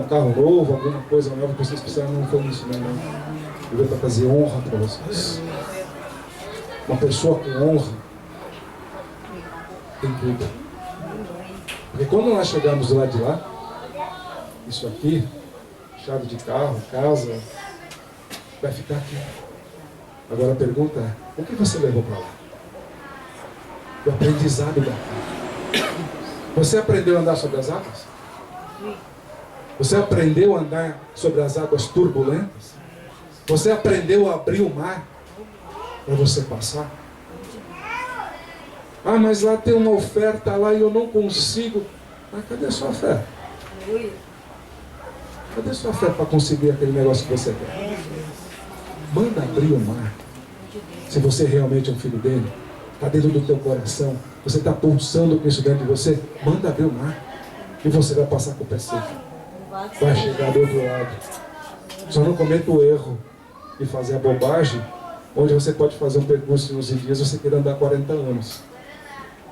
carro novo, alguma coisa nova que vocês precisam. Não foi isso, não. Ele veio para trazer honra para vocês. Uma pessoa com honra tem tudo. Porque quando nós chegamos do lado de lá, isso aqui, chave de carro, casa, vai ficar aqui. Agora a pergunta é, o que você levou para lá? O aprendizado daqui. Você aprendeu a andar sobre as águas? Você aprendeu a andar sobre as águas turbulentas? Você aprendeu a abrir o mar para você passar? Mas lá tem uma oferta lá e eu não consigo. Cadê a sua fé? Cadê a sua fé para conseguir aquele negócio que você quer? Manda abrir o mar. Se você realmente é um filho dele, está dentro do teu coração, você está pulsando com isso dentro de você, manda abrir o mar. E você vai passar com o pé seco. Vai chegar do outro lado. Só não cometa o erro de fazer a bobagem, onde você pode fazer um percurso de 11 dias, você queira andar 40 anos.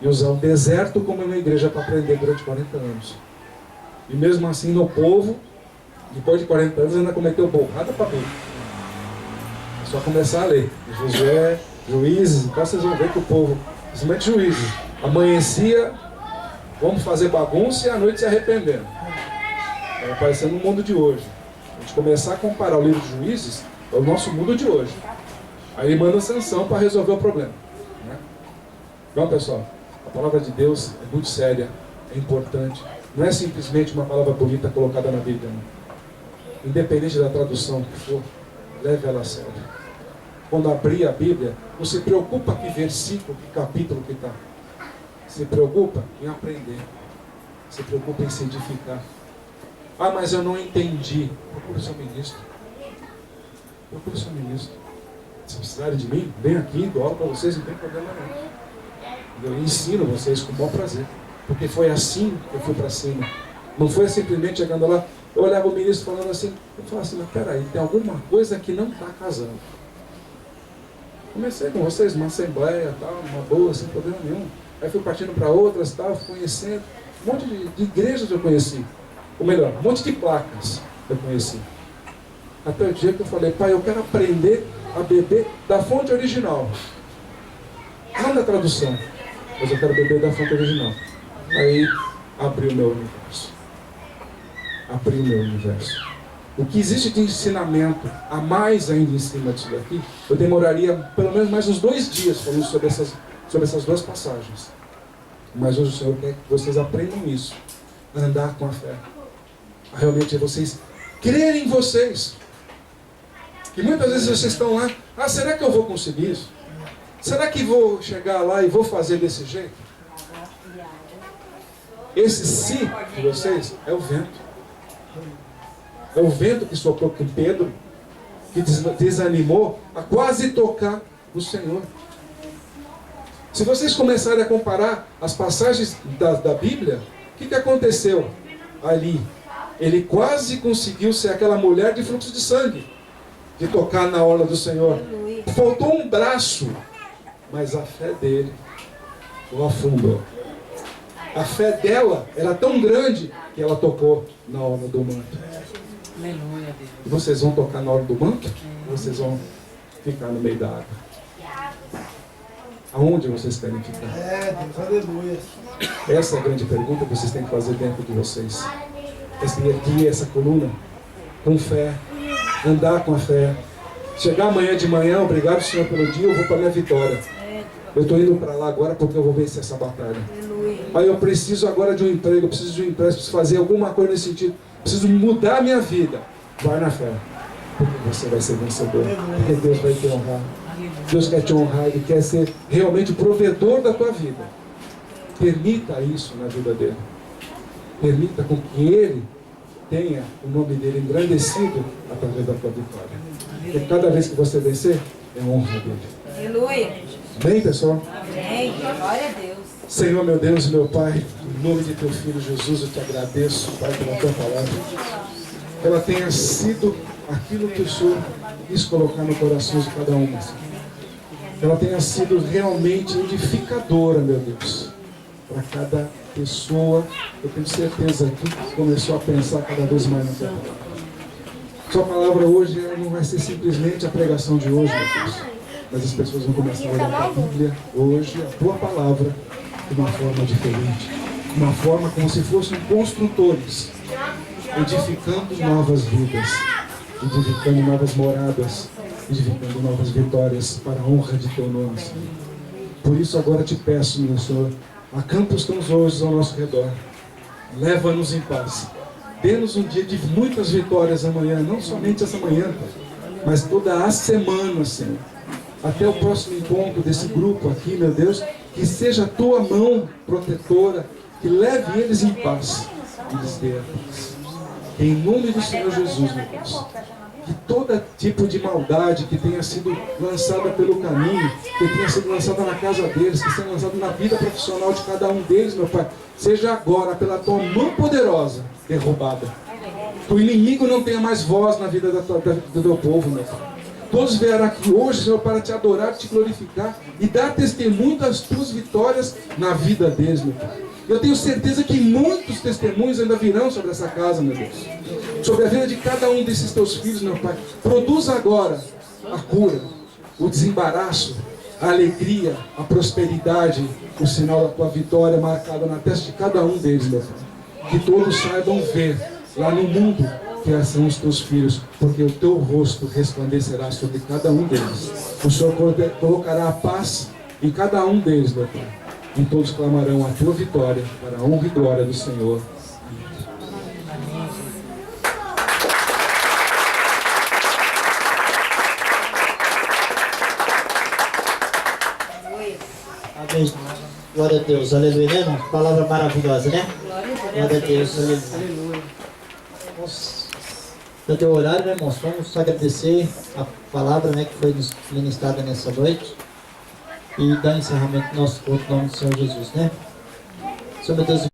E usar o deserto como uma igreja para aprender durante 40 anos. E mesmo assim, no povo, depois de 40 anos, ainda cometeu borrada para ver. É só começar a ler. Josué, Juízes, então vocês vão ver que o povo, principalmente Juízes, amanhecia, vamos fazer bagunça e à noite se arrependendo. Está aparecendo no mundo de hoje. A gente começar a comparar o livro de Juízes, é o nosso mundo de hoje. Aí ele manda sanção para resolver o problema. Né? Então, pessoal, a palavra de Deus é muito séria, é importante. Não é simplesmente uma palavra bonita colocada na Bíblia. Não. Independente da tradução que for, leve ela a sério. Quando abrir a Bíblia, não se preocupa que versículo, que capítulo que está. Se preocupa em aprender. Se preocupa em se edificar. Mas eu não entendi. Procura o seu ministro. Procura o seu ministro. Se precisarem de mim, vem aqui, dou aula para vocês, não tem problema não. Eu ensino vocês com o maior prazer. Porque foi assim que eu fui para cima. Não foi simplesmente chegando lá, eu olhava o ministro falando assim, eu falava assim, mas peraí, tem alguma coisa que não está casando. Comecei com vocês, uma assembleia, tal, uma boa, sem problema nenhum. Aí fui partindo para outras, tal, fui conhecendo. Um monte de igrejas eu conheci. Ou melhor, um monte de placas eu conheci. Até o dia que eu falei, pai, eu quero aprender a beber da fonte original. Não da tradução, mas eu quero beber da fonte original. Aí abriu o meu universo. Abriu o meu universo. O que existe de ensinamento a mais ainda em cima disso daqui, eu demoraria pelo menos mais uns 2 dias falando sobre essas 2 passagens. Mas hoje o Senhor quer que vocês aprendam isso. A andar com a fé. A realmente vocês crerem em vocês. Que muitas vezes vocês estão lá, será que eu vou conseguir isso? Será que vou chegar lá e vou fazer desse jeito? Esse sim de vocês é o vento. É o vento que soprou com Pedro, que desanimou a quase tocar o Senhor. Se vocês começarem a comparar as passagens da Bíblia, o que aconteceu ali? Ele quase conseguiu ser aquela mulher de fluxo de sangue, de tocar na orla do Senhor. Faltou um braço, mas a fé dele o afundou. A fé dela era tão grande que ela tocou na orla do manto.
Aleluia, Deus.
E vocês vão tocar na orla do manto? Ou vocês vão ficar no meio da água? Aonde vocês querem ficar?
Deus, aleluia.
Essa é a grande pergunta que vocês têm que fazer dentro de vocês. Erguer essa coluna com fé, andar com a fé. Chegar amanhã de manhã, obrigado Senhor pelo dia, eu vou para a minha vitória. Eu estou indo para lá agora porque eu vou vencer essa batalha. Aí eu preciso agora de um emprego, eu preciso de um empréstimo, preciso fazer alguma coisa nesse sentido. Preciso mudar a minha vida. Vai na fé. Porque você vai ser vencedor. Porque Deus vai te honrar. Deus quer te honrar, Ele quer ser realmente o provedor da tua vida. Permita isso na vida dele. Permita com que Ele tenha o nome dele engrandecido através da tua vitória. Porque cada vez que você vencer, é honra dele.
Aleluia.
Amém, pessoal?
Amém. Glória a Deus.
Senhor, meu Deus e meu Pai, em nome de Teu Filho Jesus, eu Te agradeço, Pai, pela Tua palavra. Que ela tenha sido aquilo que o Senhor quis colocar no coração de cada uma. Que ela tenha sido realmente edificadora, meu Deus, para cada pessoa. Eu tenho certeza que começou a pensar cada vez mais na Tua palavra. Sua palavra hoje ela não vai ser simplesmente a pregação de hoje, meu Deus. Mas as pessoas vão começar a olhar para a Bíblia hoje, a Tua palavra, de uma forma diferente. Uma forma como se fossem construtores, edificando novas vidas, edificando novas moradas, edificando novas vitórias para a honra de Teu nome, Senhor. Por isso agora te peço, meu Senhor, acampa os Teus anjos ao nosso redor. Leva-nos em paz. Dê-nos um dia de muitas vitórias amanhã, não somente essa manhã, Pai, mas toda a semana, Senhor. Até o próximo encontro desse grupo aqui, meu Deus, que seja a Tua mão protetora, que leve eles em paz e lhes dê a paz. Em nome do Senhor Jesus, meu Deus, que todo tipo de maldade que tenha sido lançada pelo caminho, que tenha sido lançada na casa deles, que seja lançada na vida profissional de cada um deles, meu Pai, seja agora, pela Tua mão poderosa, derrubada. Que o inimigo não tenha mais voz na vida do Teu povo, meu Pai. Todos vieram aqui hoje, Senhor, para Te adorar, Te glorificar e dar testemunho das Tuas vitórias na vida deles, meu Pai. Eu tenho certeza que muitos testemunhos ainda virão sobre essa casa, meu Deus. Sobre a vida de cada um desses Teus filhos, meu Pai. Produza agora a cura, o desembaraço, a alegria, a prosperidade, o sinal da Tua vitória marcado na testa de cada um deles, meu Pai. Que todos saibam ver lá no mundo que são os Teus filhos, porque o Teu rosto resplandecerá sobre cada um deles. O Senhor colocará a paz em cada um deles, meu Pai. E todos clamarão a Tua vitória para a honra e glória do Senhor.
Amém. Glória a Deus, aleluia, né, irmão? Palavra maravilhosa, né? Glória a Deus, aleluia. Já deu horário, né, irmãos? Vamos agradecer a palavra, né, que foi nos ministrada nessa noite e dar encerramento ao nosso culto em nome do Senhor Jesus, né? Senhor, meu Deus,